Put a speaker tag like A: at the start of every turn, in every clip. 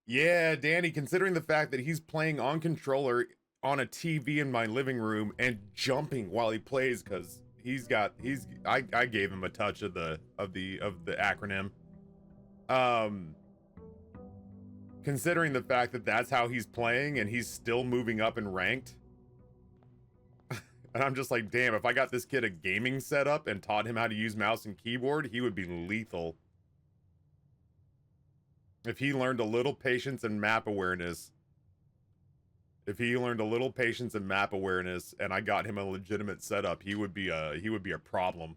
A: Yeah, Danny, considering the fact that he's playing on controller on a TV in my living room and jumping while he plays because I gave him a touch of the acronym. Um Considering the fact that that's how he's playing and he's still moving up and ranked. And I'm just like, damn, if I got this kid a gaming setup and taught him how to use mouse and keyboard, he would be lethal. If he learned a little patience and map awareness, if he learned a little patience and map awareness and I got him a legitimate setup, he would be a problem.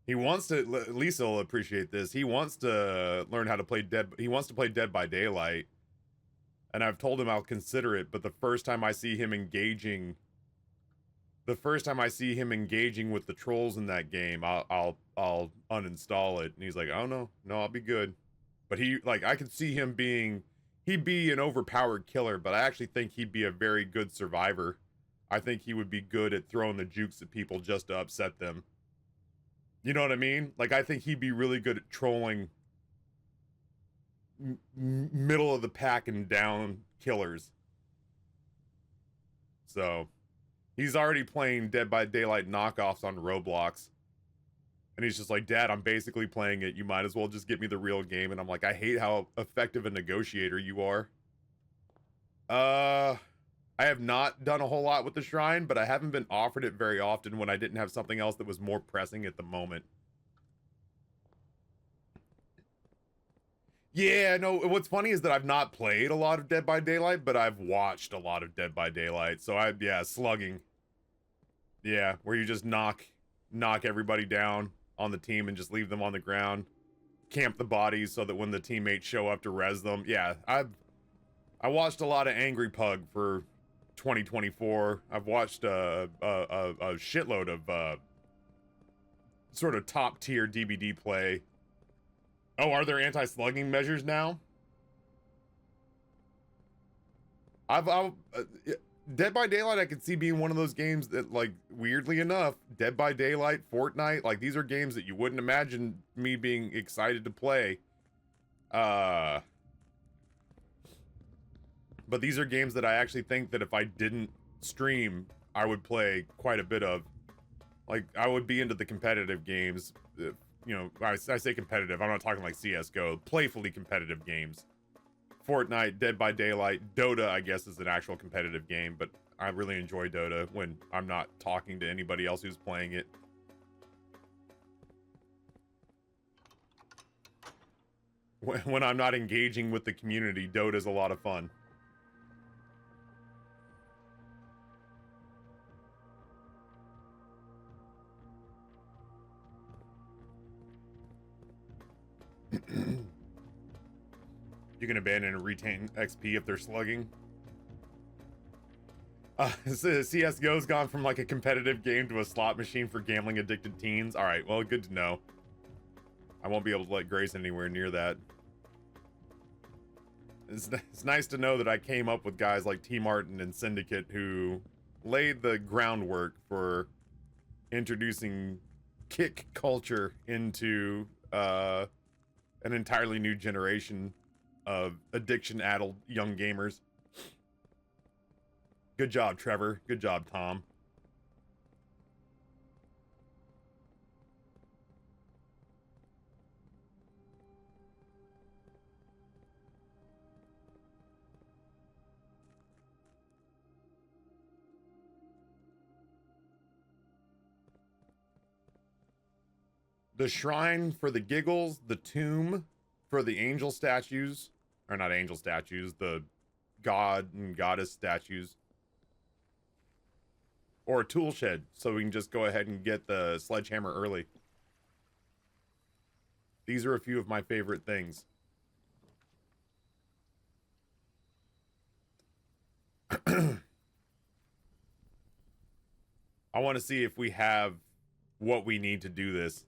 A: He wants to, Lisa will appreciate this. He wants to learn how to play he wants to play Dead by Daylight. And I've told him I'll consider it, but the first time I see him engaging with the trolls in that game, I'll uninstall it. And he's like, "Oh no, I'll be good." But I could see him he'd be an overpowered killer, but I actually think he'd be a very good survivor. I think he would be good at throwing the jukes at people just to upset them. You know what I mean? Like, I think he'd be really good at trolling middle of the pack and down killers. So, he's already playing Dead by Daylight knockoffs on Roblox. And he's just like, "Dad, I'm basically playing it. You might as well just get me the real game." And I'm like, I hate how effective a negotiator you are. I have not done a whole lot with the shrine, but I haven't been offered it very often when I didn't have something else that was more pressing at the moment. Yeah, no, what's funny is that I've not played a lot of Dead by Daylight, but I've watched a lot of Dead by Daylight. So yeah, slugging. Yeah, where you just knock everybody down on the team and just leave them on the ground. Camp the bodies so that when the teammates show up to res them. Yeah, I watched a lot of Angry Pug for 2024. I've watched a shitload of sort of top tier DBD play. Oh, are there anti-slugging measures now? Dead by Daylight, I could see being one of those games that, like, weirdly enough, Dead by Daylight, Fortnite, like, these are games that you wouldn't imagine me being excited to play. But these are games that I actually think that if I didn't stream, I would play quite a bit of. Like, I would be into the competitive games. I say competitive, I'm not talking like CSGO, playfully competitive games. Fortnite, Dead by Daylight, Dota, I guess, is an actual competitive game, but I really enjoy Dota when I'm not talking to anybody else who's playing it. When I'm not engaging with the community, Dota's a lot of fun. You can abandon and retain XP if they're slugging. CSGO's gone from like a competitive game to a slot machine for gambling addicted teens. All right, well, good to know. I won't be able to let Grayson anywhere near that. It's nice to know that I came up with guys like T. Martin and Syndicate who laid the groundwork for introducing kick culture into an entirely new generation of addiction-addled young gamers. Good job, Trevor. Good job, Tom. The shrine for the giggles, the tomb for the angel statues, or not angel statues, the god and goddess statues, or a tool shed so we can just go ahead and get the sledgehammer early. These are a few of my favorite things. I want to see if we have what we need to do this.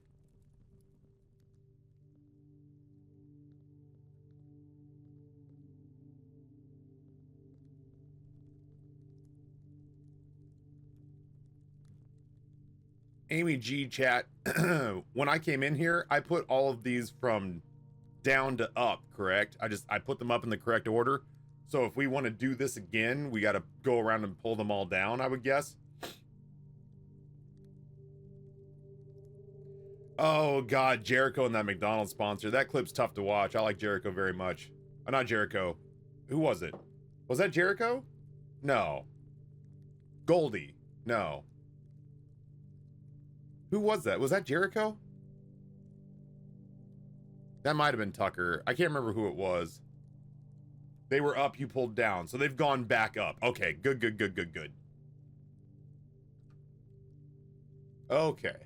A: Amy G chat, when I came in here, I put all of these from down to up, correct? I put them up in the correct order. So if we want to do this again, we got to go around and pull them all down, I would guess. Oh god, Jericho and that McDonald's sponsor. That clip's tough to watch. I like Jericho very much. Not Jericho. Who was it? Was that Jericho? No. Goldie. No. Who was that? Was that Jericho? That might have been Tucker. I can't remember who it was. They were up, you pulled down. So they've gone back up. Okay, good, good, good, good, good. Okay.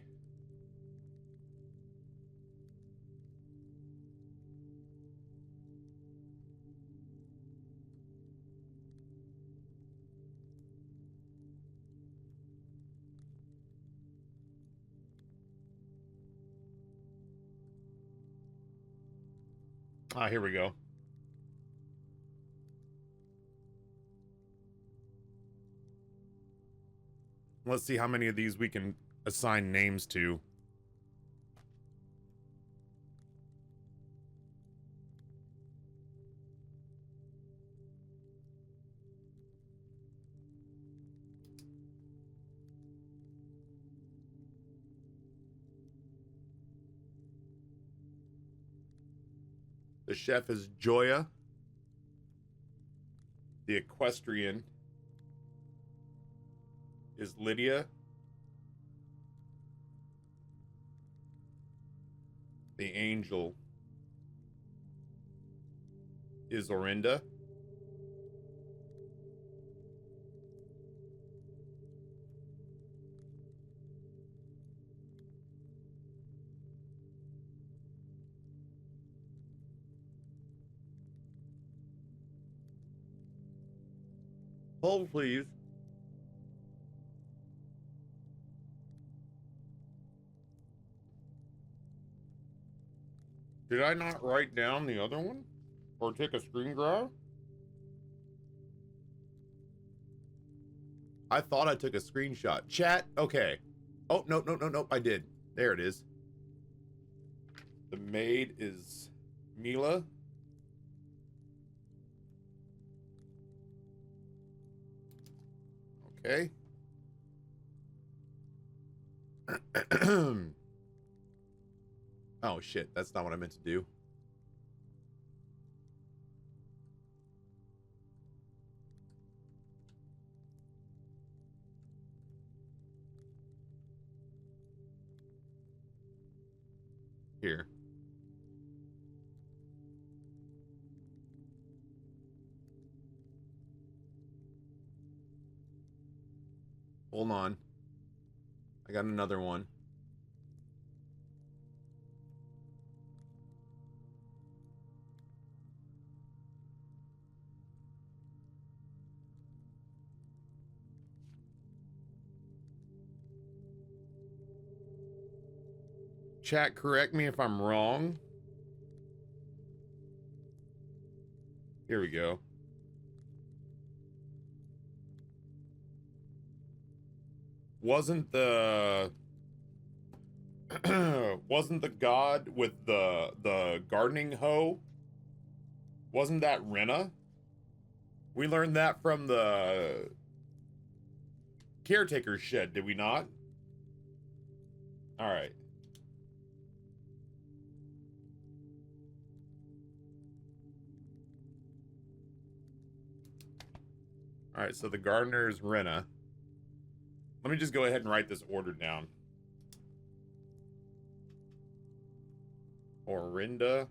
A: Ah, here we go. Let's see how many of these we can assign names to. The chef is Joya. The equestrian is Lydia. The angel is Orinda. Hold, please. Did I not write down the other one? Or take a screen grab? I thought I took a screenshot. Chat, okay. Oh, no, no, no, no, I did. There it is. The maid is Mila. Okay. Oh shit, that's not what I meant to do. Here. Hold on. I got another one. Chat, correct me if I'm wrong. Here we go. Wasn't the wasn't the god with the gardening hoe? Wasn't that Rena? We learned that from the caretaker's shed, did we not? All right. All right, so the gardener is Rena. Let me just go ahead and write this order down. Orinda,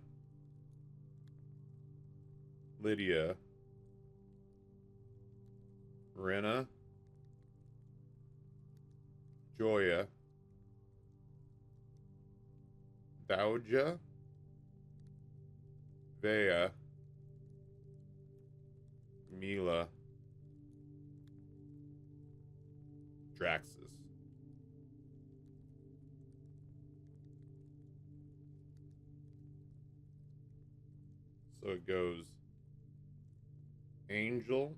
A: Lydia, Rena, Joya, Bauja, Vea, Mila, Draxus. So it goes Angel,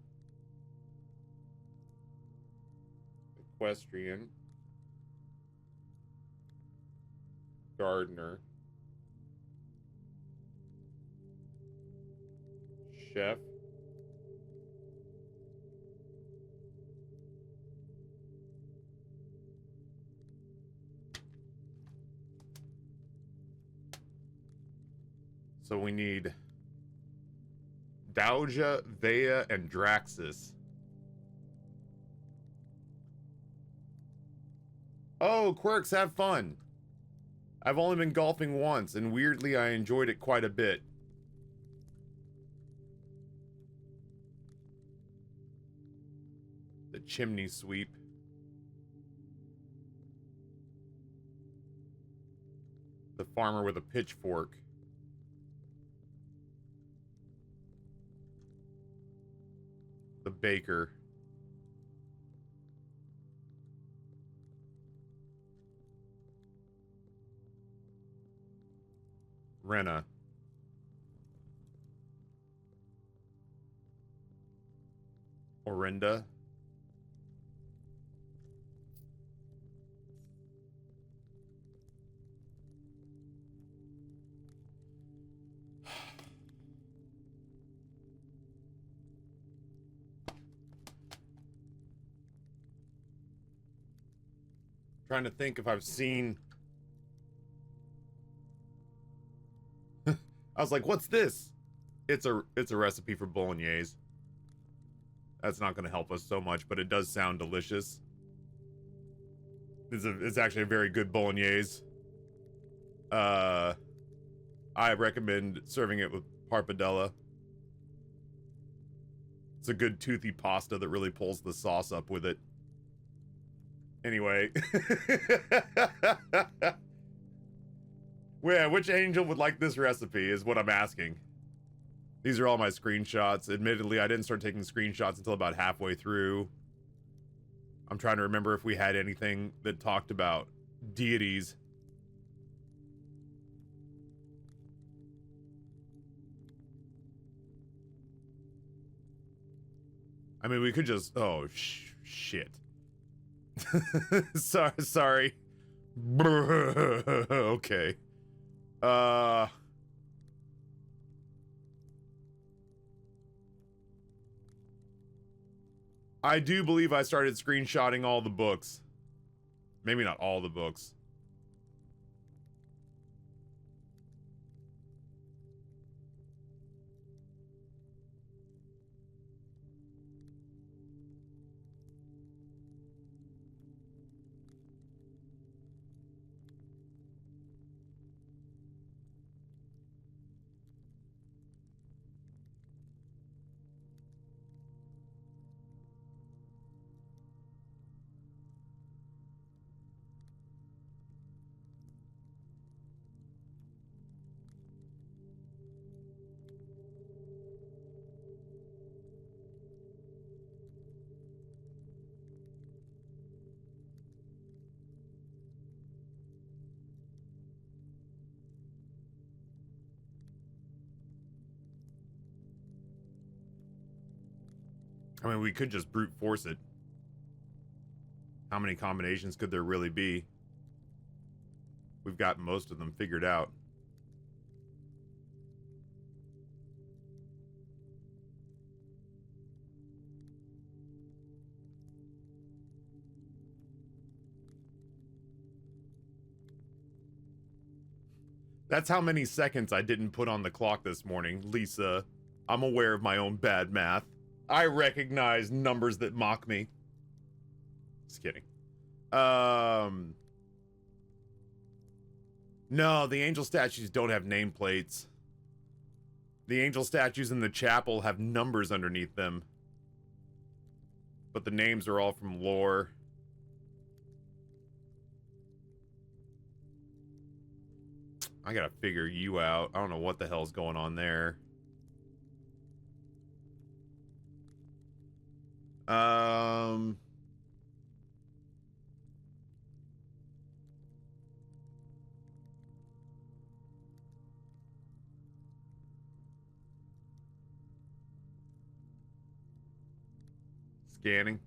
A: Equestrian, Gardener, chef. So we need Doja, Vea, and Draxus. Oh, Quirks, have fun. I've only been golfing once, and weirdly I enjoyed it quite a bit. The chimney sweep. The farmer with a pitchfork. The baker. Rena. Orinda. Trying to think if I've seen... I was like, what's this? It's a recipe for bolognese. That's not going to help us so much, but it does sound delicious. It's actually a very good bolognese. I recommend serving it with parpadella. It's a good toothy pasta that really pulls the sauce up with it. Anyway. Yeah, which angel would like this recipe is what I'm asking. These are all my screenshots. Admittedly, I didn't start taking screenshots until about halfway through. I'm trying to remember if we had anything that talked about deities. I mean, we could just... Oh, shit. Sorry. Okay. I do believe I started screenshotting all the books. Maybe not all the books. I mean, we could just brute force it. How many combinations could there really be? We've got most of them figured out. That's how many seconds I didn't put on the clock this morning, Lisa. I'm aware of my own bad math. I recognize numbers that mock me. Just kidding. No, the angel statues don't have nameplates. The angel statues in the chapel have numbers underneath them. But the names are all from lore. I gotta figure you out. I don't know what the hell's going on there. Scanning.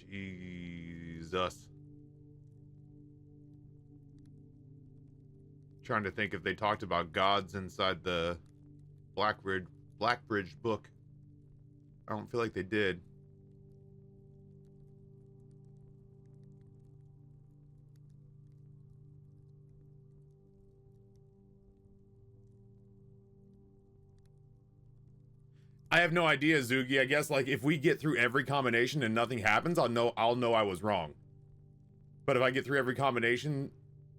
A: Jesus. Trying to think if they talked about gods inside the Blackbridge book. I don't feel like they did. I have no idea, Zugi. I guess like if we get through every combination and nothing happens, I'll know I was wrong. But if I get through every combination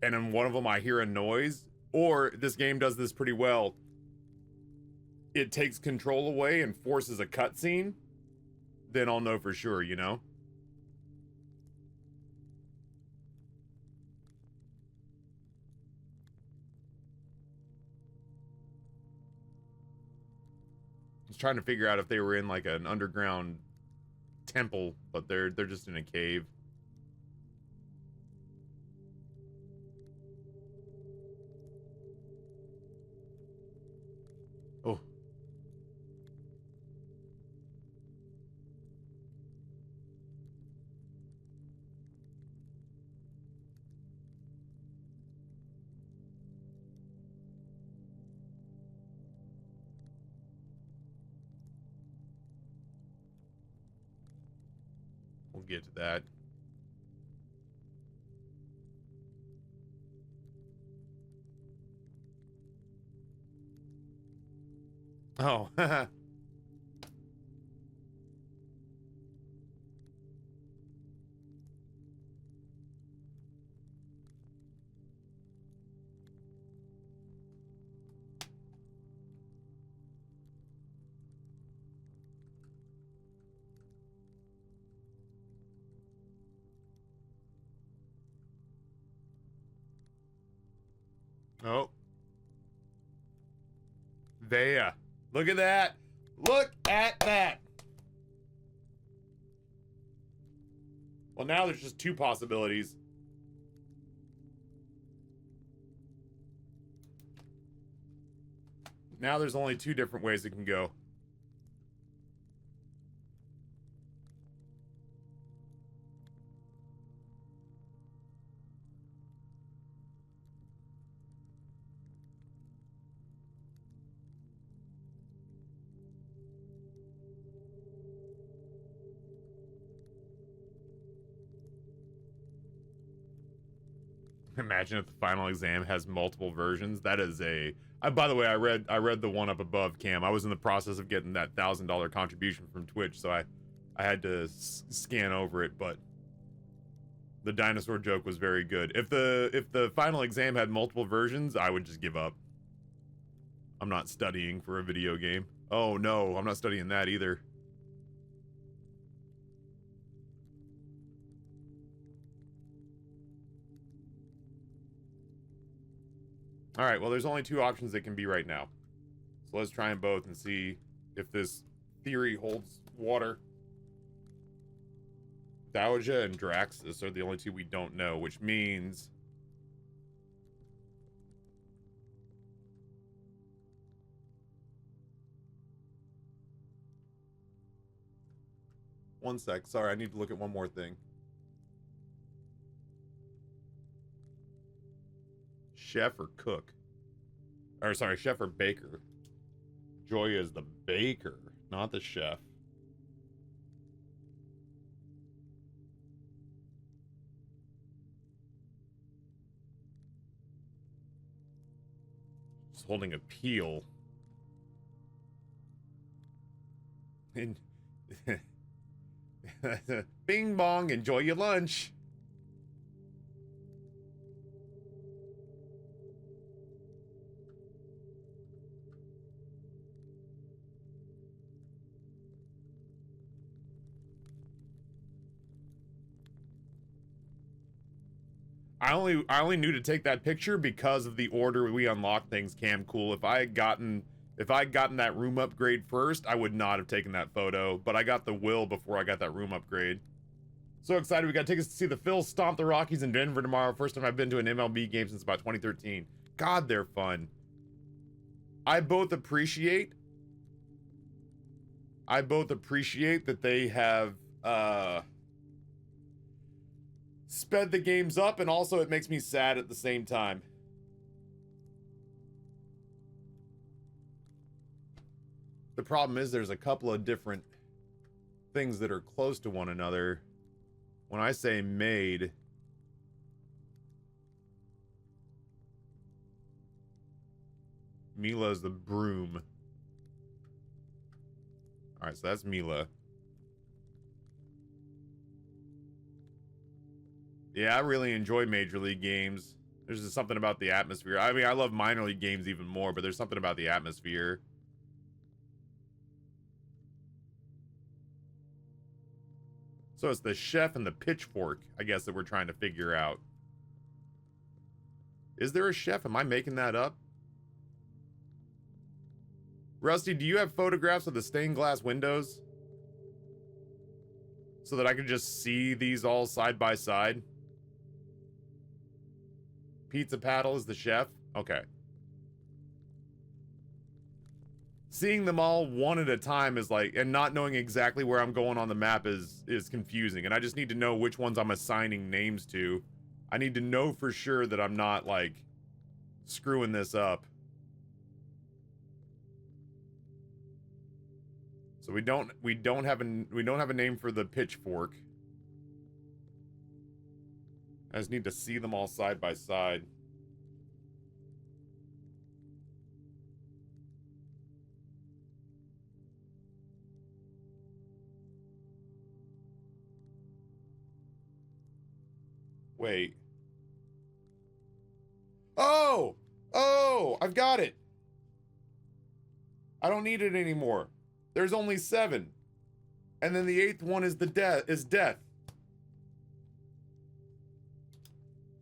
A: and in one of them I hear a noise, or this game does this pretty well, it takes control away and forces a cutscene, then I'll know for sure, you know? I was trying to figure out if they were in like an underground temple, but they're just in a cave. Oh. We'll get to that. Oh, oh. There. Look at that. Look at that. Well, now there's just two possibilities. Now there's only two different ways it can go. Imagine if the final exam has multiple versions. That is a... by the way, I read the one up above, Cam. I was in the process of getting that $1,000 contribution from Twitch, so I had to scan over it, but the dinosaur joke was very good. If the final exam had multiple versions, I would just give up. I'm not studying for a video game. Oh no, I'm not studying that either. All right, well, there's only two options that can be right now. So let's try them both and see if this theory holds water. Dowager and Draxus are the only two we don't know, which means... One sec, sorry, I need to look at one more thing. Chef or cook? Or sorry, chef or baker? Joya is the baker, not the chef. Just holding a peel. And bing bong, enjoy your lunch. I only knew to take that picture because of the order we unlocked things, Cam Cool. If I had gotten that room upgrade first, I would not have taken that photo, but I got the will before I got that room upgrade. So excited, we got tickets to see the Phils stomp the Rockies in Denver tomorrow. First time I've been to an MLB game since about 2013. God, they're fun. I both appreciate that they have sped the games up, and also it makes me sad at the same time. The problem is there's a couple of different things that are close to one another. When I say made, Mila's the broom. Alright, so that's Mila. Yeah, I really enjoy Major League games. There's just something about the atmosphere. I mean, I love minor league games even more, but there's something about the atmosphere. So it's the chef and the pitchfork, I guess, that we're trying to figure out. Is there a chef? Am I making that up? Rusty, do you have photographs of the stained glass windows? So that I can just see these all side by side? Pizza Paddle is the chef? Okay. Seeing them all one at a time is like, and not knowing exactly where I'm going on the map is confusing. And I just need to know which ones I'm assigning names to. I need to know for sure that I'm not, like, screwing this up. So we don't have a name for the pitchfork. I just need to see them all side by side. Wait. Oh! Oh! I've got it! I don't need it anymore. There's only 7. And then the 8th one is death.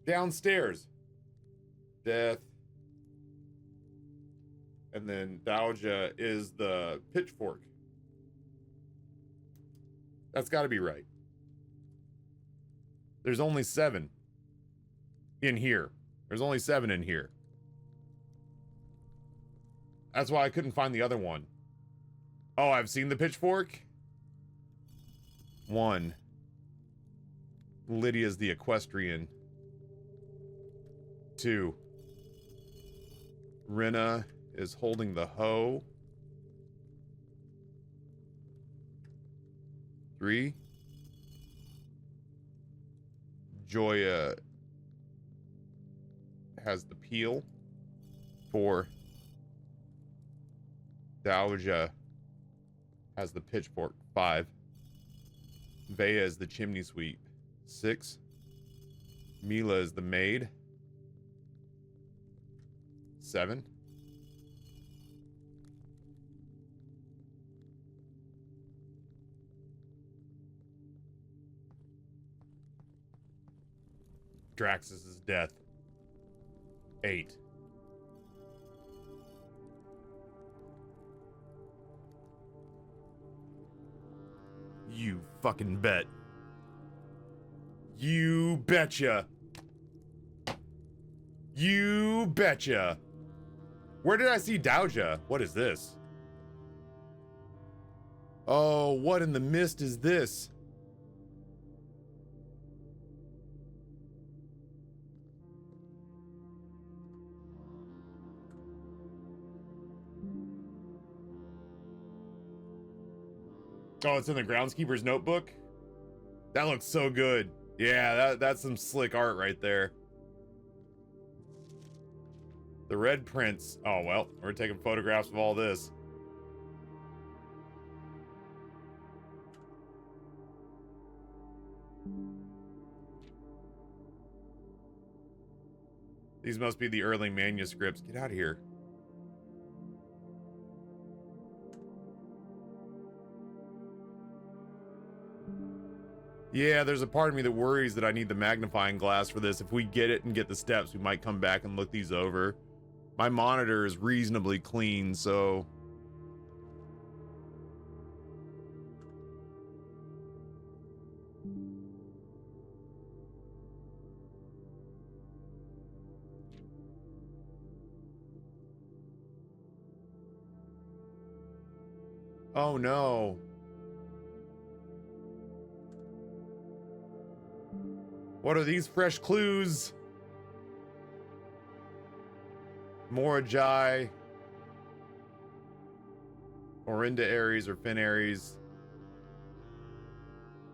A: Downstairs. Death. And then Dowager is the pitchfork. That's got to be right. There's only 7 in here. There's only 7 in here. That's why I couldn't find the other one. Oh, I've seen the pitchfork. 1. Lydia's the equestrian. 2. Rena is holding the hoe. 3. Joya has the peel. 4. Dowager has the pitchfork. 5. Vea is the chimney sweep. 6. Mila is the maid. 7. Draxus's death. 8. You fucking bet. You betcha. You betcha. Where did I see Dowager? What is this? Oh, what in the mist is this? Oh, it's in the groundskeeper's notebook? That looks so good. Yeah, that's some slick art right there. The red prints. Oh, well, we're taking photographs of all this. These must be the early manuscripts. Get out of here. Yeah, there's a part of me that worries that I need the magnifying glass for this. If we get it and get the steps, we might come back and look these over. My monitor is reasonably clean, so... Oh no. What are these fresh clues? Morajai. Orinda Aries or Fin Aries.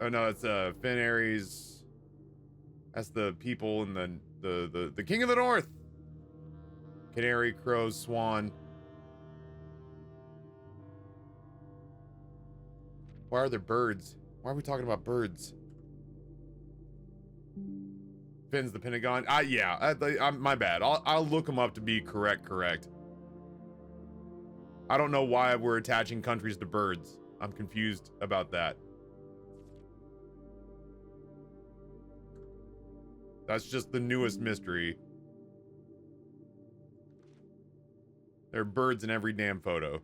A: Oh no, it's Fin Aries. That's the people in the King of the North. Canary, crow, swan. Why are there birds? Why are we talking about birds? Finn's the Pentagon. Yeah, my bad. I'll look them up to be correct. I don't know why we're attaching countries to birds. I'm confused about that. That's just the newest mystery. There are birds in every damn photo.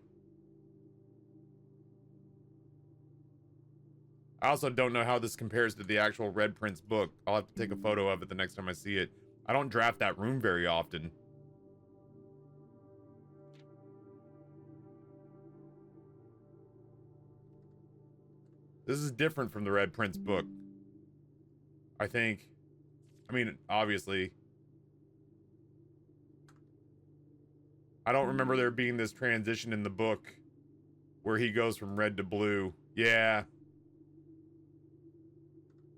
A: I also don't know how this compares to the actual Red Prince book. I'll have to take a photo of it the next time I see it. I don't draft that room very often. This is different from the Red Prince book, I think. I mean, obviously. I don't remember there being this transition in the book where he goes from red to blue. Yeah.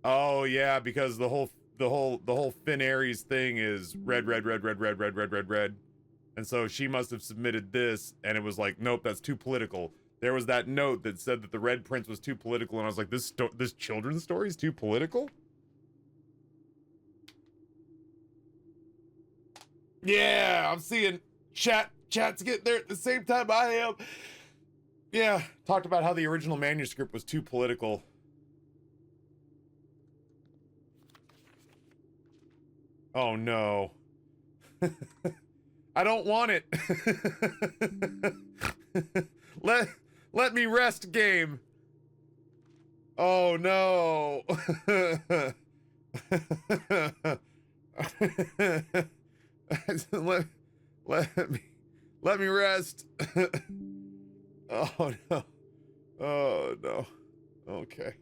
A: Oh yeah, because the whole Fin Aries thing is red. And so she must have submitted this, and it was like, nope, that's too political. There was that note that said that the Red Prince was too political, and I was like, this children's story is too political? Yeah, I'm seeing chat's getting there at the same time I am. Yeah, talked about how the original manuscript was too political. Oh no. I don't want it. Let me rest, game. Oh no. let me rest. Oh no. Oh no. Okay.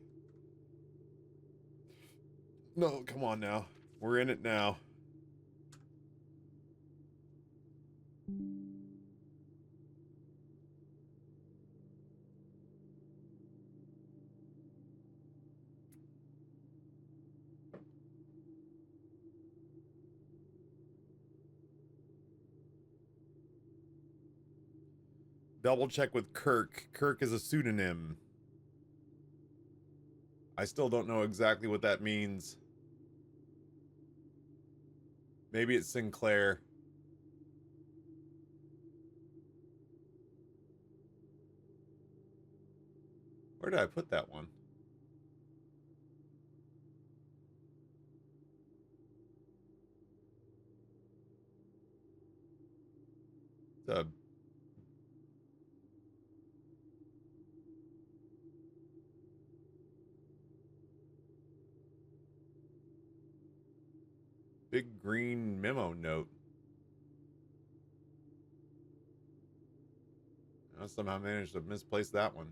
A: No, come on now. We're in it now. Double check with Kirk. Kirk is a pseudonym. I still don't know exactly what that means. Maybe it's Sinclair. Where did I put that one? The big green memo note. I somehow managed to misplace that one.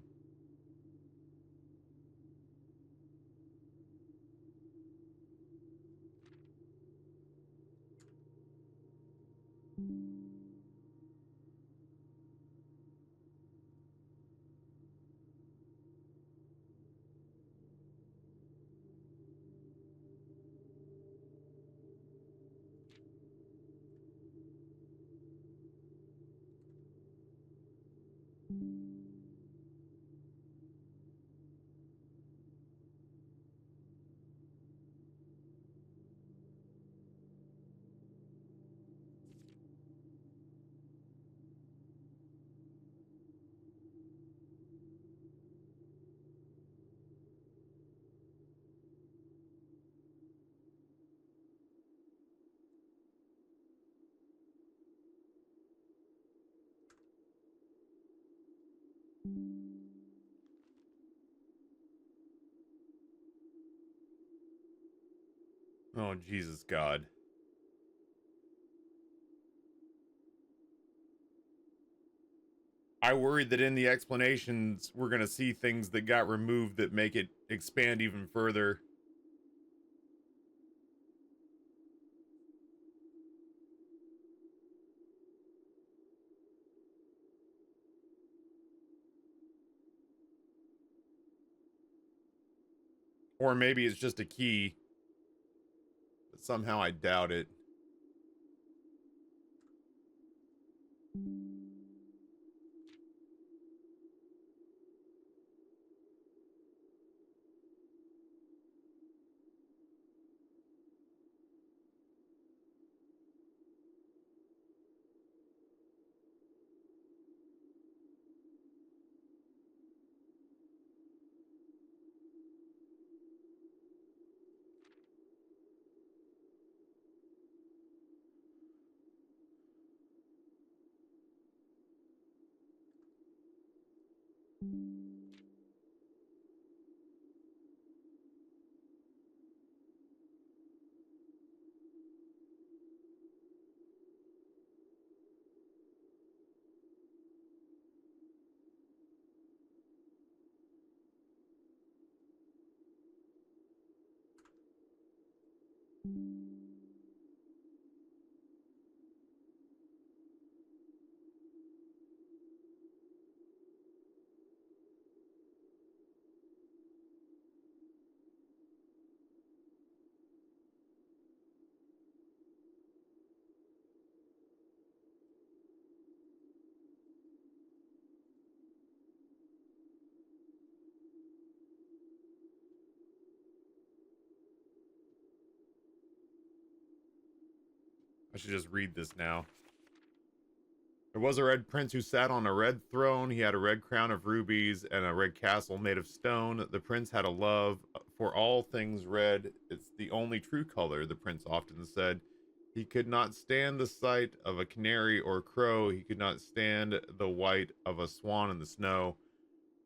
A: Oh, Jesus God. I worried that in the explanations, we're going to see things that got removed that make it expand even further. Or maybe it's just a key. But somehow I doubt it. I should just read this now. There was a red prince who sat on a red throne. He had a red crown of rubies and a red castle made of stone. The prince had a love for all things red. It's the only true color, the prince often said. He could not stand the sight of a canary or crow. He could not stand the white of a swan in the snow.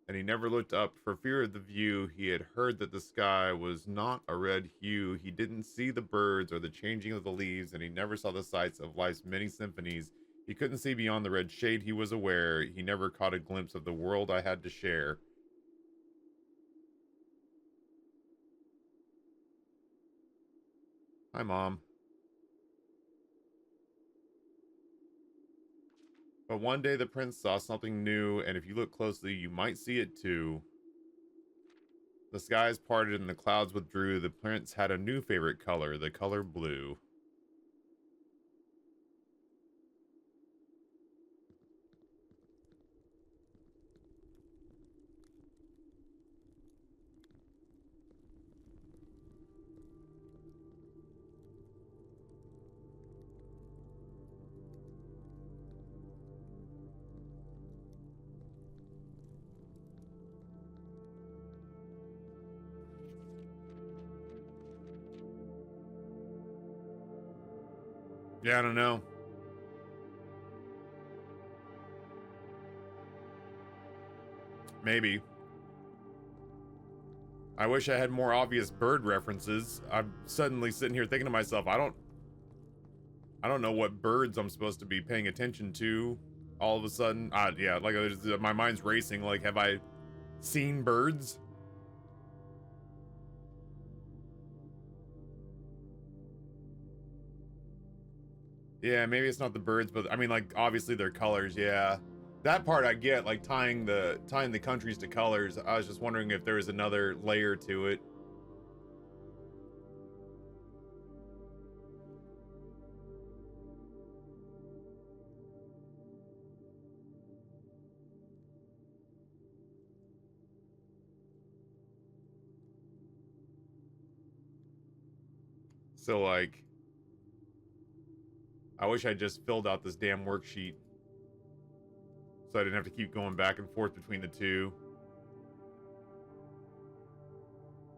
A: And he never looked up for fear of the view. He had heard that the sky was not a red hue. He didn't see the birds or the changing of the leaves, and he never saw the sights of life's many symphonies. He couldn't see beyond the red shade, he was aware. He never caught a glimpse of the world I had to share. Hi, Mom. But one day the prince saw something new, and if you look closely, you might see it too. The skies parted and the clouds withdrew. The prince had a new favorite color, the color blue. Yeah, I don't know. Maybe. I wish I had more obvious bird references. I'm suddenly sitting here thinking to myself, I don't know what birds I'm supposed to be paying attention to all of a sudden. Yeah, like my mind's racing. Like, have I seen birds? Yeah, maybe it's not the birds, but I mean, like, obviously their colors. Yeah, that part I get. Like tying the countries to colors. I was just wondering if there was another layer to it. So like, I wish I just filled out this damn worksheet so I didn't have to keep going back and forth between the two.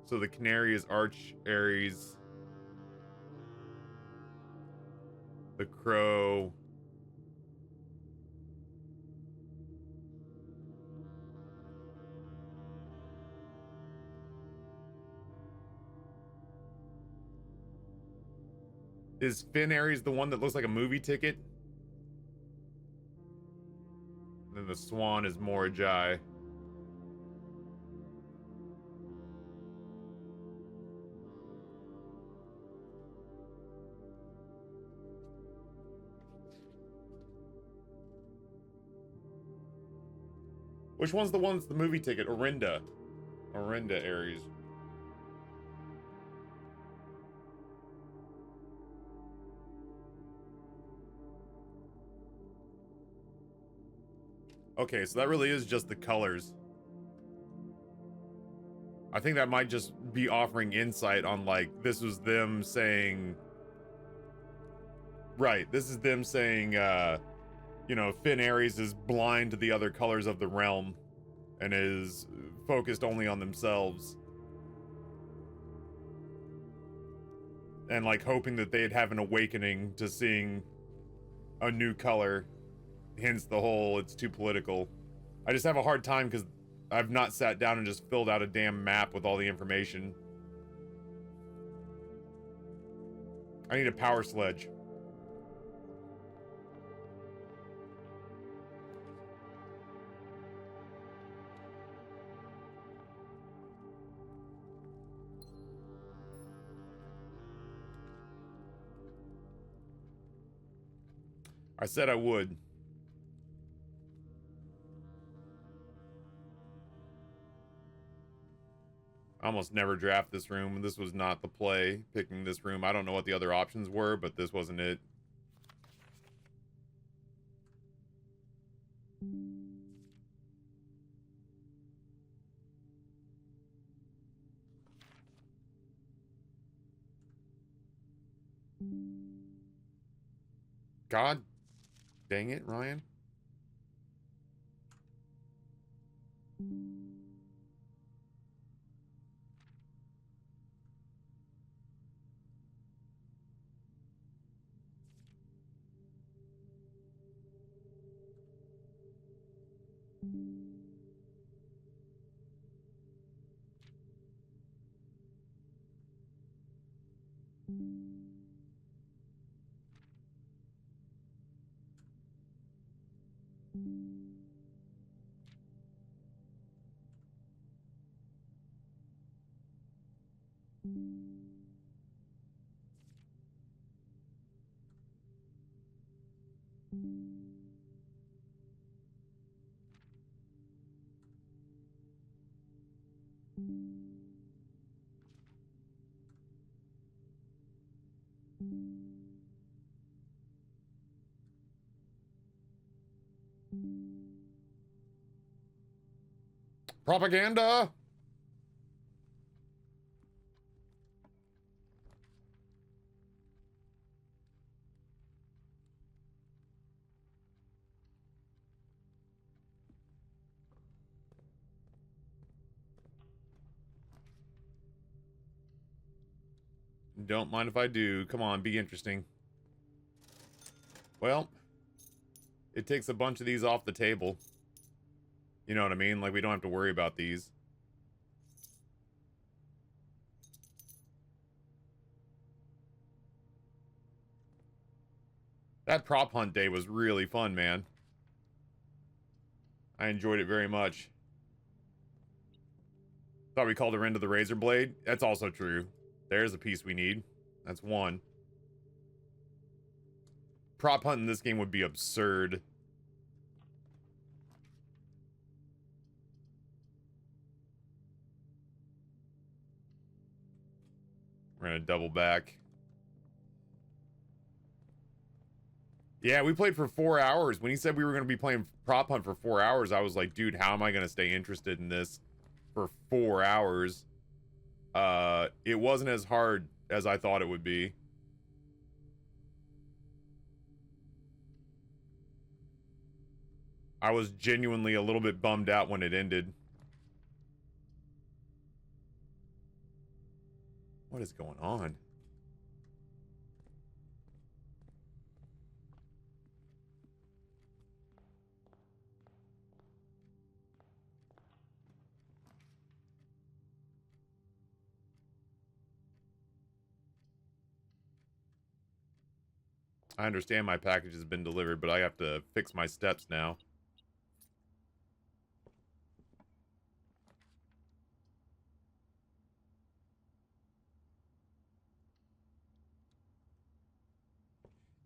A: So the canary is Arch Aries. The crow. Is Finn Aries the one that looks like a movie ticket? And then the swan is Morajai. Which one's the one that's the movie ticket? Orinda. Orinda Aries. Okay, so that really is just the colors. I think that might just be offering insight on, like, this was them saying... Right, this is them saying, you know, Finn Ares is blind to the other colors of the realm and is focused only on themselves. And, like, hoping that they'd have an awakening to seeing a new color. Hence the whole, it's too political. I just have a hard time because I've not sat down and just filled out a damn map with all the information. I need a power sledge. I said I would. I almost never draft this room. This was not the play, picking this room. I don't know what the other options were, but this wasn't it. God dang it, Ryan. Propaganda! Don't mind if I do. Come on, be interesting. Well, it takes a bunch of these off the table. You know what I mean? Like, we don't have to worry about these. That prop hunt day was really fun, man. I enjoyed it very much. Thought we called her into the razor blade. That's also true. There's a piece we need. That's one. Prop hunt in this game would be absurd. We're gonna double back. Yeah, we played for 4 hours. When he said we were gonna be playing prop hunt for 4 hours, I was like, dude, how am I gonna stay interested in this for 4 hours? It wasn't as hard as I thought it would be. I was genuinely a little bit bummed out when it ended. What is going on? I understand my package has been delivered, but I have to fix my steps now.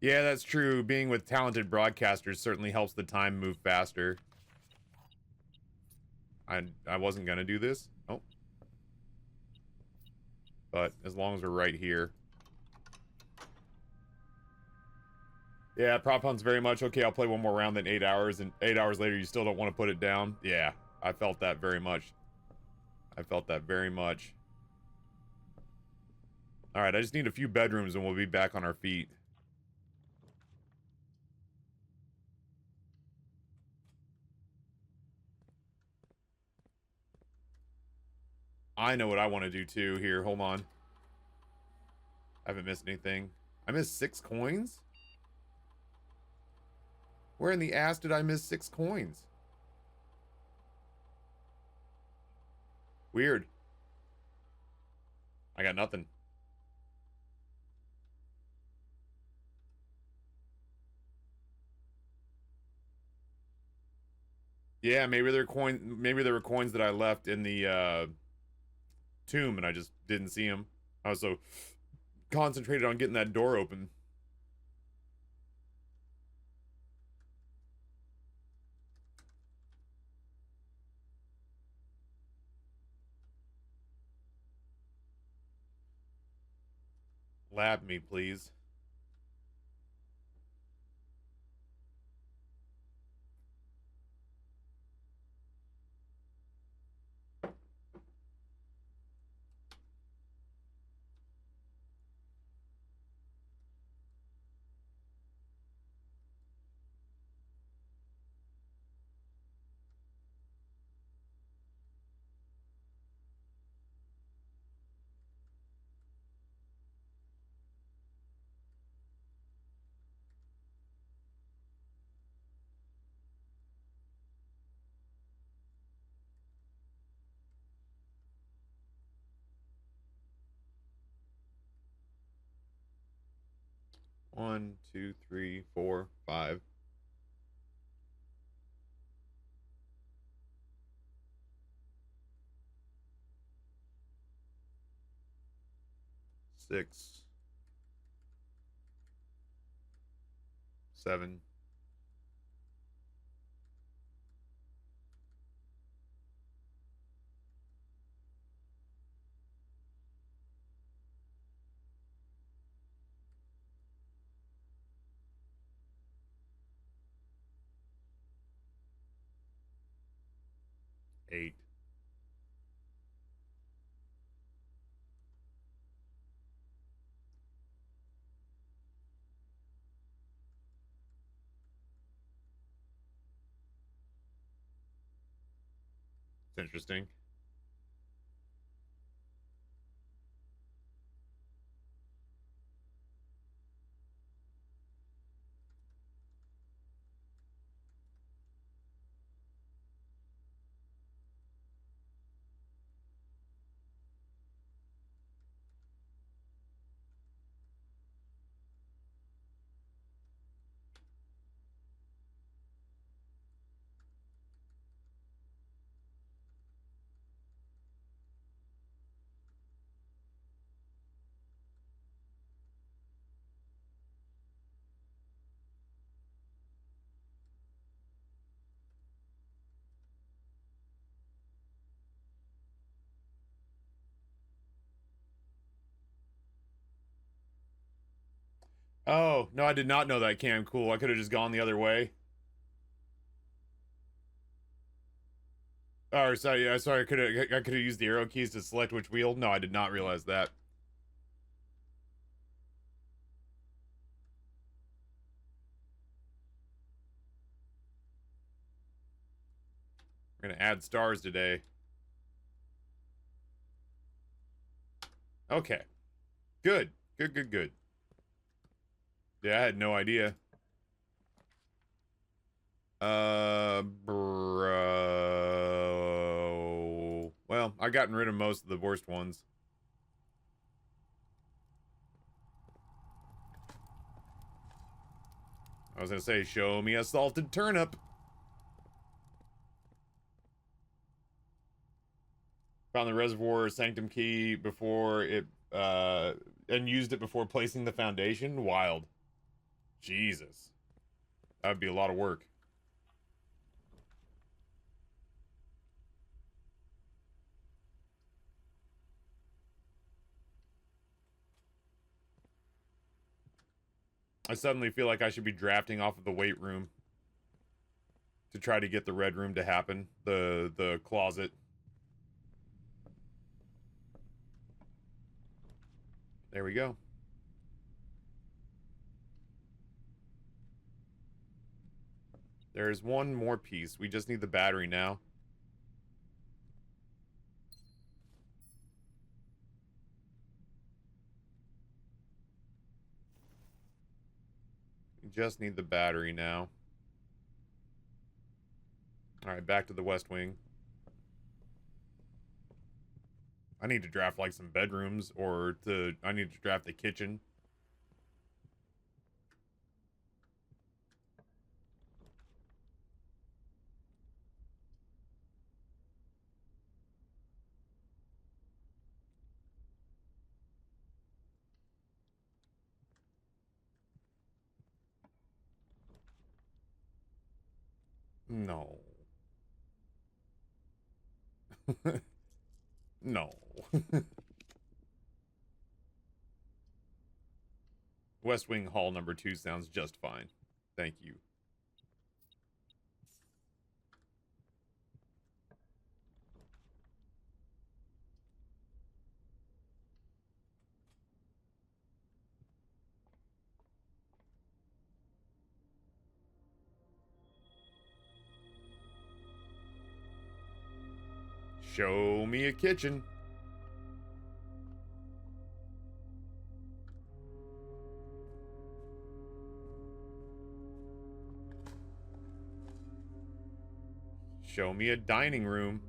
A: Yeah, that's true. Being with talented broadcasters certainly helps the time move faster. I wasn't gonna do this. Oh. But as long as we're right here. Yeah, prop hunts very much. Okay, I'll play one more round, then 8 hours, and 8 hours later you still don't want to put it down. Yeah, I felt that very much. I felt that very much. Alright, I just need a few bedrooms and we'll be back on our feet. I know what I want to do too. Here, hold on. I haven't missed anything. I missed 6 coins? Where in the ass did I miss 6 coins? Weird. I got nothing. Yeah, maybe there were coins that I left in the tomb and I just didn't see them. I was so concentrated on getting that door open. Lab me, please. One, two, three, four, five. Six. 7. 8. It's interesting. Oh, no, I did not know that cam. Cool. I could have just gone the other way. Oh, sorry, yeah, sorry, I could have used the arrow keys to select which wheel. No, I did not realize that. We're gonna add stars today. Okay. Good. Good, good, good. Yeah, I had no idea. Bro. Well, I gotten rid of most of the worst ones. I was gonna say, show me a salted turnip. Found the reservoir sanctum key before it, and used it before placing the foundation. Wild. Jesus. That would be a lot of work. I suddenly feel like I should be drafting off of the weight room to try to get the red room to happen. The closet. There we go. There's one more piece. We just need the battery now. We just need the battery now. Alright, back to the West Wing. I need to draft like some bedrooms, or I need to draft the kitchen. No. No. West Wing Hall number 2 sounds just fine. Thank you. Show me a kitchen. Show me a dining room.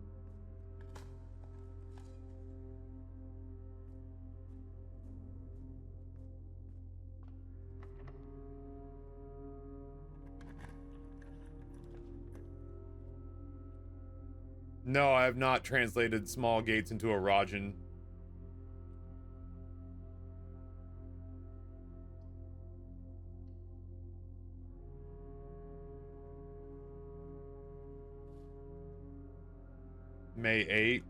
A: No, I have not translated small gates into a Rajan. May 8.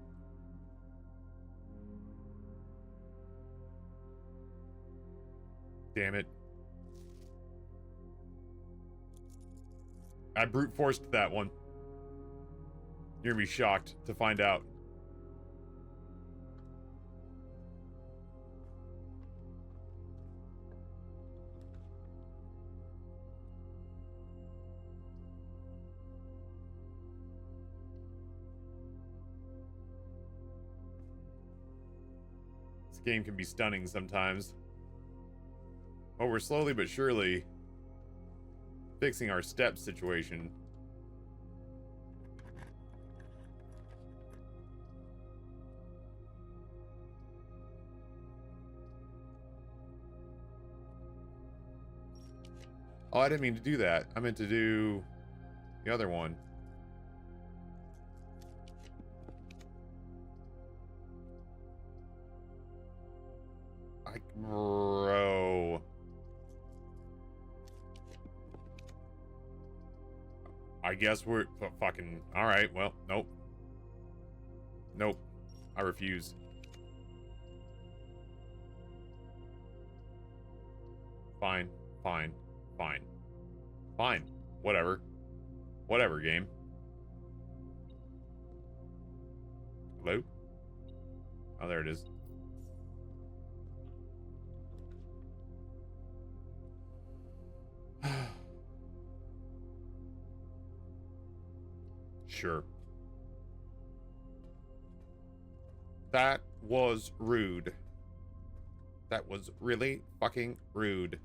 A: Damn it. I brute forced that one. You're gonna be shocked to find out. This game can be stunning sometimes. Oh, we're slowly but surely fixing our step situation. Oh, I didn't mean to do that. I meant to do the other one. Bro. I guess we're fucking... Alright, well, nope. Nope. I refuse. Fine. Fine. Fine. Fine. Whatever. Whatever, game. Hello? Oh, there it is. Sure. That was rude. That was really fucking rude.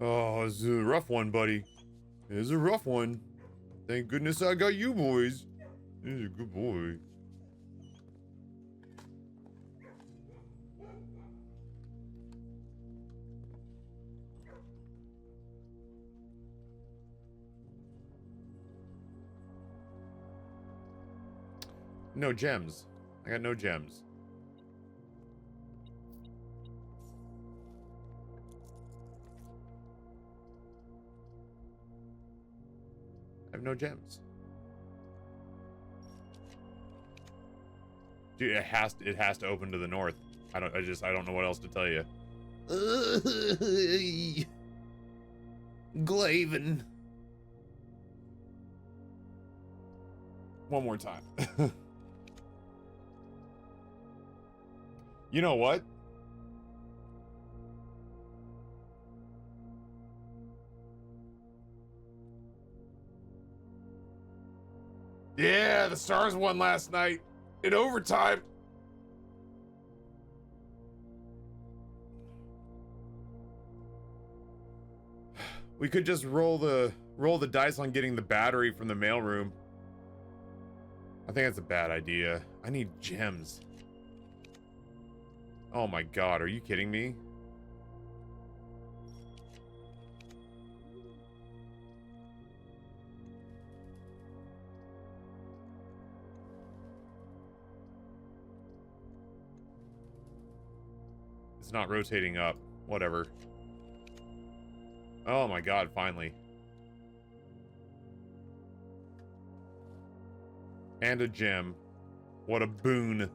A: Oh, this is a rough one, buddy. It is a rough one. Thank goodness I got you boys. This is a good boy. no gems. I got no gems. I have no gems. Dude, it has to open to the north. I don't know what else to tell you. Glaven. One more time. You know what? Yeah, the Stars won last night in overtime. We could just roll the dice on getting the battery from the mailroom. I think that's a bad idea. I need gems. Oh my god, are you kidding me? It's not rotating up. Whatever. Oh my god, finally. And a gem. What a boon.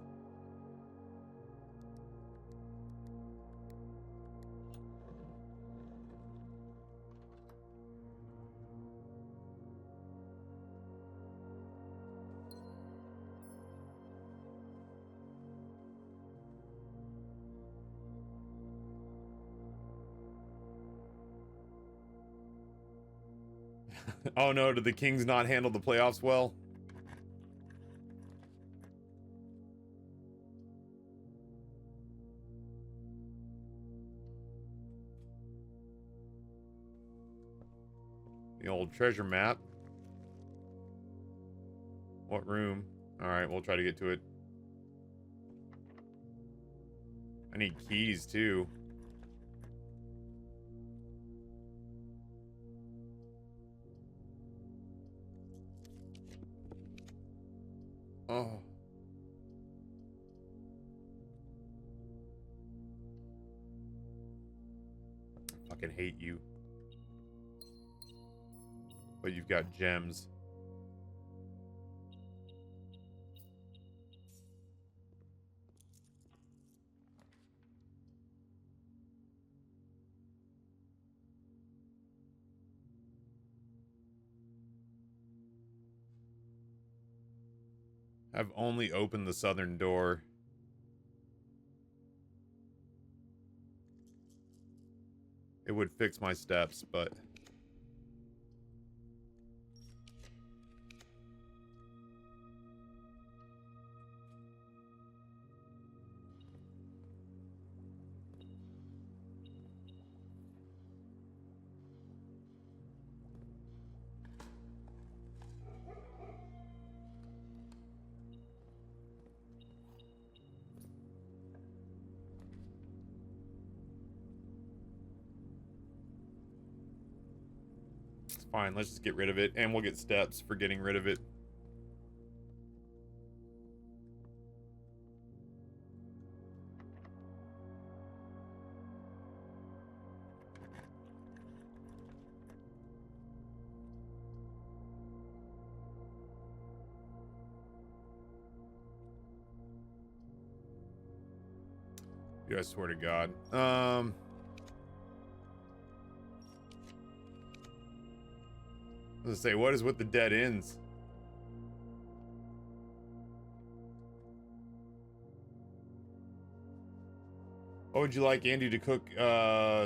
A: Oh no, did the Kings not handle the playoffs well? The old treasure map. What room? Alright, we'll try to get to it. I need keys too. Oh. I fucking hate you. But you've got gems. I've only opened the southern door. It would fix my steps, but... Fine, let's just get rid of it, and we'll get steps for getting rid of it. Dude, I swear to God. I was gonna say, what is with the dead ends? What would you like Andy to cook,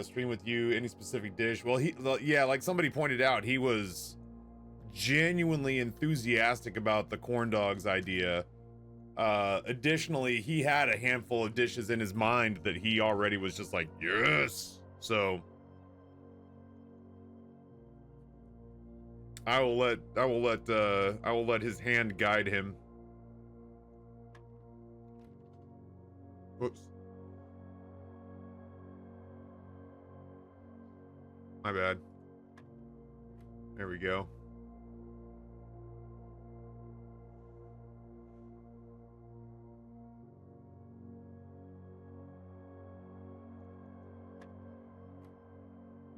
A: stream with you? Any specific dish? Well, yeah, like somebody pointed out, he was genuinely enthusiastic about the corn dogs idea. Additionally, he had a handful of dishes in his mind that he already was just like, yes. So I will let his hand guide him. Whoops. My bad. There we go.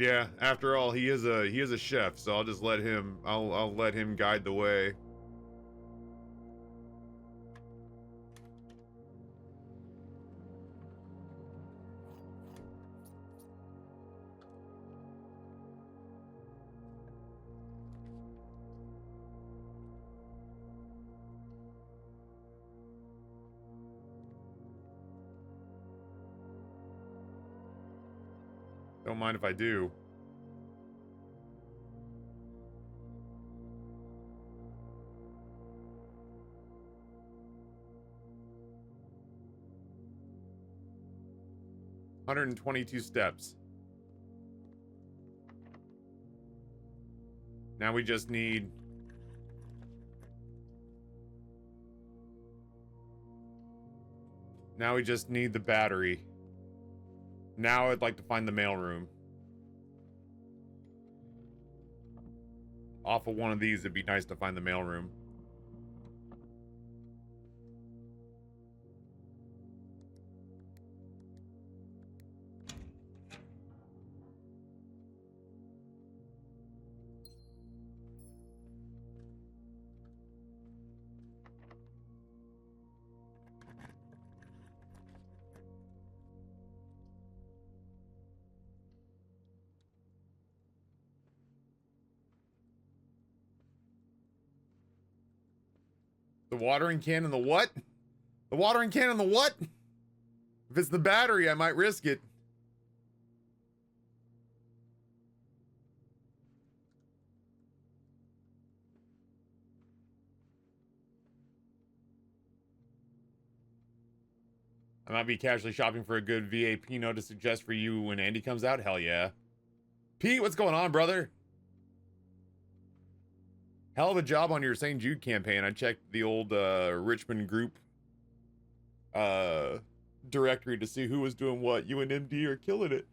A: Yeah, after all, he is a chef, so I'll just let him I'll let him guide the way. Don't mind if I do. $122 steps. Now we just need... Now we just need the battery. Now I'd like to find the mailroom. Off of one of these, it'd be nice to find the mailroom. The watering can and the what? The watering can and the what? If it's the battery, I might risk it. I might be casually shopping for a good VA Pinot to suggest for you when Andy comes out. Hell yeah. Pete, what's going on, brother? Hell of a job on your St. Jude campaign. I checked the old Richmond group directory to see who was doing what. You and MD are killing it.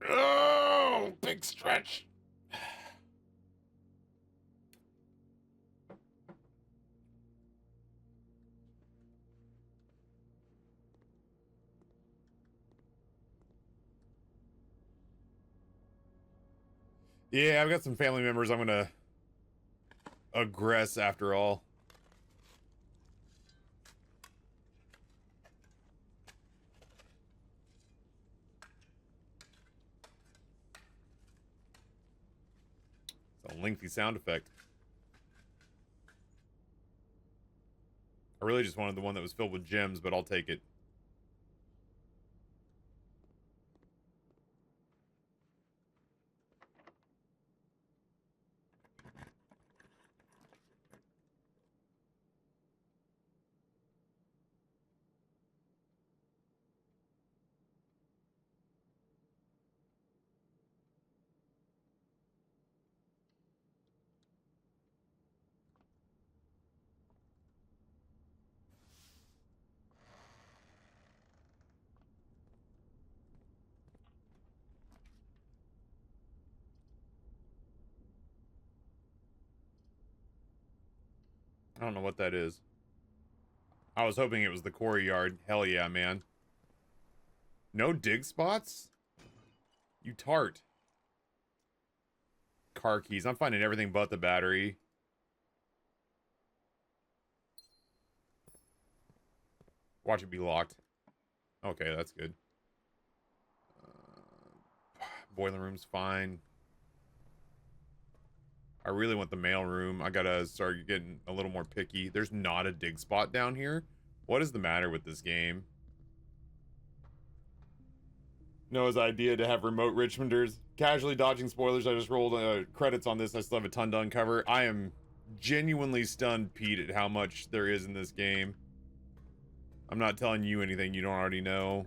A: Oh, big stretch. Yeah, I've got some family members I'm gonna aggress after all. It's a lengthy sound effect. I really just wanted the one that was filled with gems, but I'll take it. I don't know what that is. I was hoping it was the quarry yard. Hell yeah, man. No dig spots? You tart. Car keys. I'm finding everything but the battery. Watch it be locked. Okay, that's good. Boiler room's fine. I really want the mail room. I gotta start getting a little more picky. There's not a dig spot down here. What is the matter with this game? Noah's idea to have remote Richmonders. Casually dodging spoilers. I just rolled credits on this. I still have a ton to uncover. I am genuinely stunned, Pete, at how much there is in this game. I'm not telling you anything you don't already know.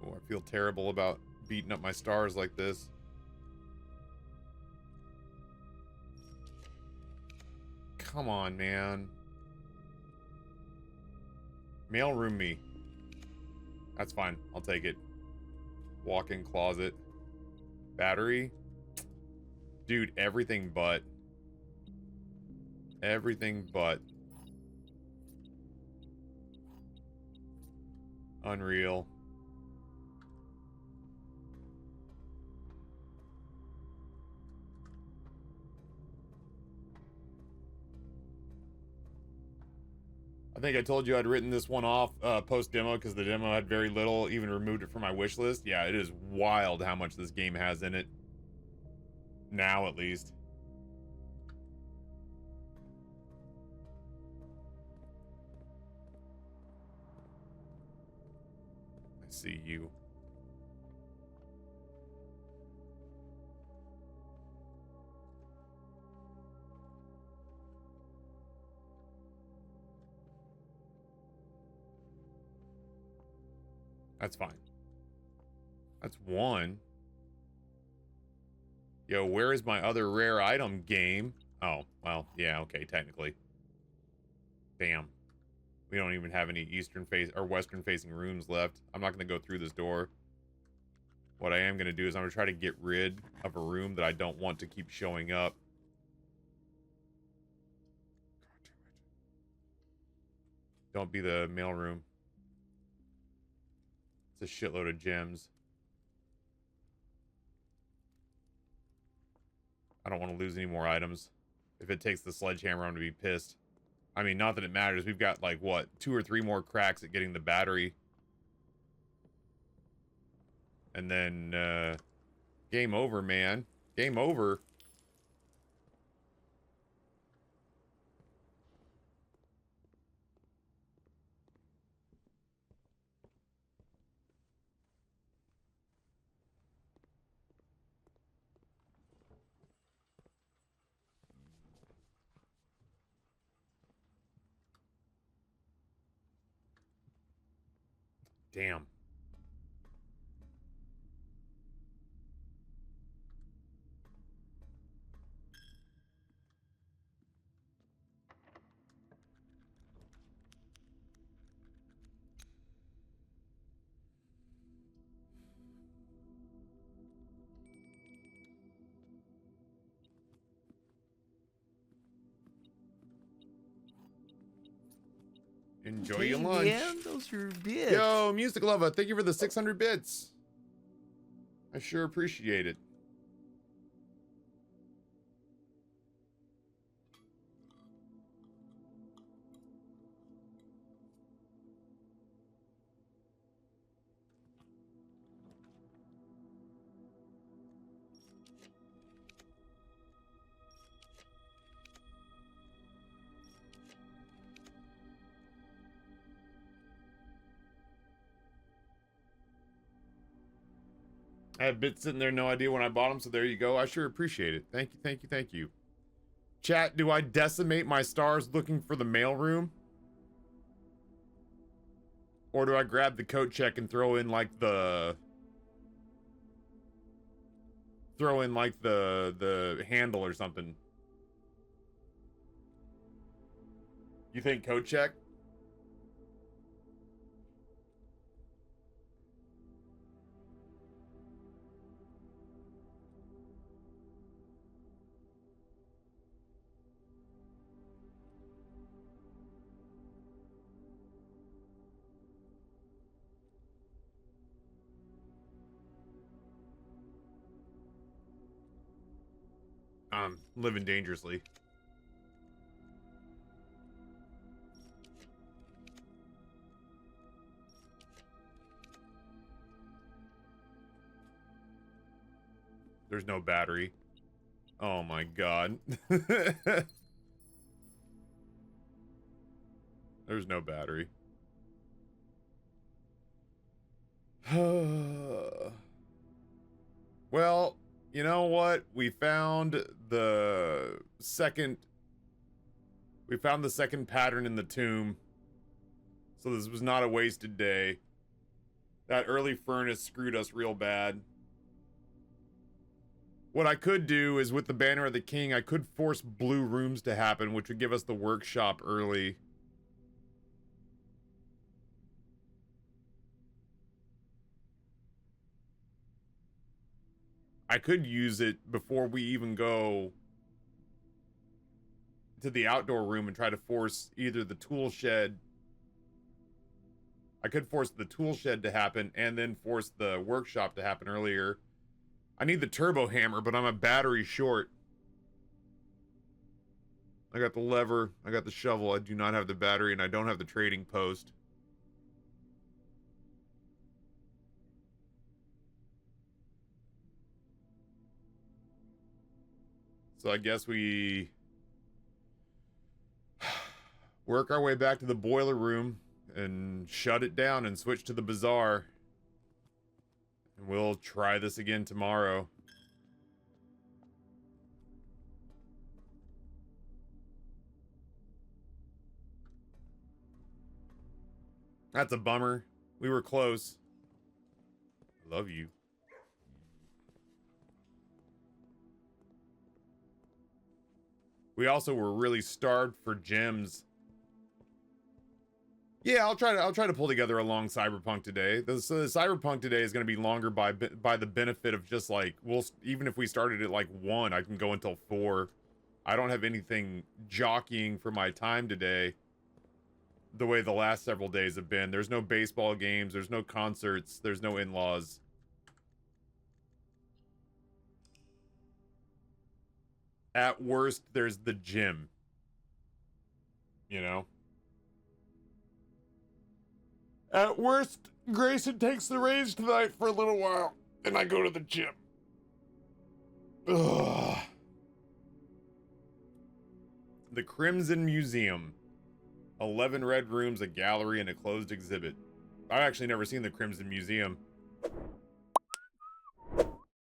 A: Oh, I feel terrible about beating up my stars like this. Come on, man. Mailroom me. That's fine. I'll take it. Walk-in closet. Battery. Dude, everything but. Everything but. Unreal. I think I told you I'd written this one off post-demo because the demo had very little, even removed it from my wish list. Yeah, it is wild how much this game has in it. Now, at least. I see you. That's fine. That's one. Yo, where is my other rare item game? Oh, well, yeah, okay, technically. Damn. We don't even have any eastern face or western facing rooms left. I'm not going to go through this door. What I am going to do is I'm going to try to get rid of a room that I don't want to keep showing up. Don't be the mailroom. It's a shitload of gems. I don't want to lose any more items. If it takes the sledgehammer, I'm going to be pissed. I mean, not that it matters. We've got, like, what, 2 or 3 more cracks at getting the battery. And then, game over, man. Game over. Damn. Enjoy your lunch.
B: Man, those are bits.
A: Yo, Music Lover, thank you for the 600 bits. I sure appreciate it. I have bits sitting there, no idea when I bought them, so there you go. I sure appreciate it. Thank you, thank you, thank you. Chat, do I decimate my stars looking for the mailroom? Or do I grab the coat check and throw in like the... Throw in like the handle or something? You think coat check? Living dangerously. There's no battery. Oh my god. There's no battery. Well, you know what? We found the second pattern in the tomb. So this was not a wasted day. That early furnace screwed us real bad. What I could do is with the Banner of the King, I could force blue rooms to happen, which would give us the workshop early. I could use it before we even go to the outdoor room and try to force either the tool shed. I could force the tool shed to happen and then force the workshop to happen earlier. I need the turbo hammer, but I'm a battery short. I got the lever, I got the shovel, I do not have the battery, and I don't have the trading post. So I guess we work our way back to the boiler room and shut it down and switch to the bazaar. And we'll try this again tomorrow. That's a bummer. We were close. I love you. We also were really starved for gems. Yeah, I'll try to pull together a long Cyberpunk today. The Cyberpunk today is going to be longer by the benefit of just like, even if we started at like 1, I can go until 4. I don't have anything jockeying for my time today the way the last several days have been. There's no baseball games, there's no concerts, there's no in-laws. At worst, there's the gym. You know? At worst, Grayson takes the reins tonight for a little while, and I go to the gym. Ugh. The Crimson Museum. 11 red rooms, a gallery, and a closed exhibit. I've actually never seen the Crimson Museum.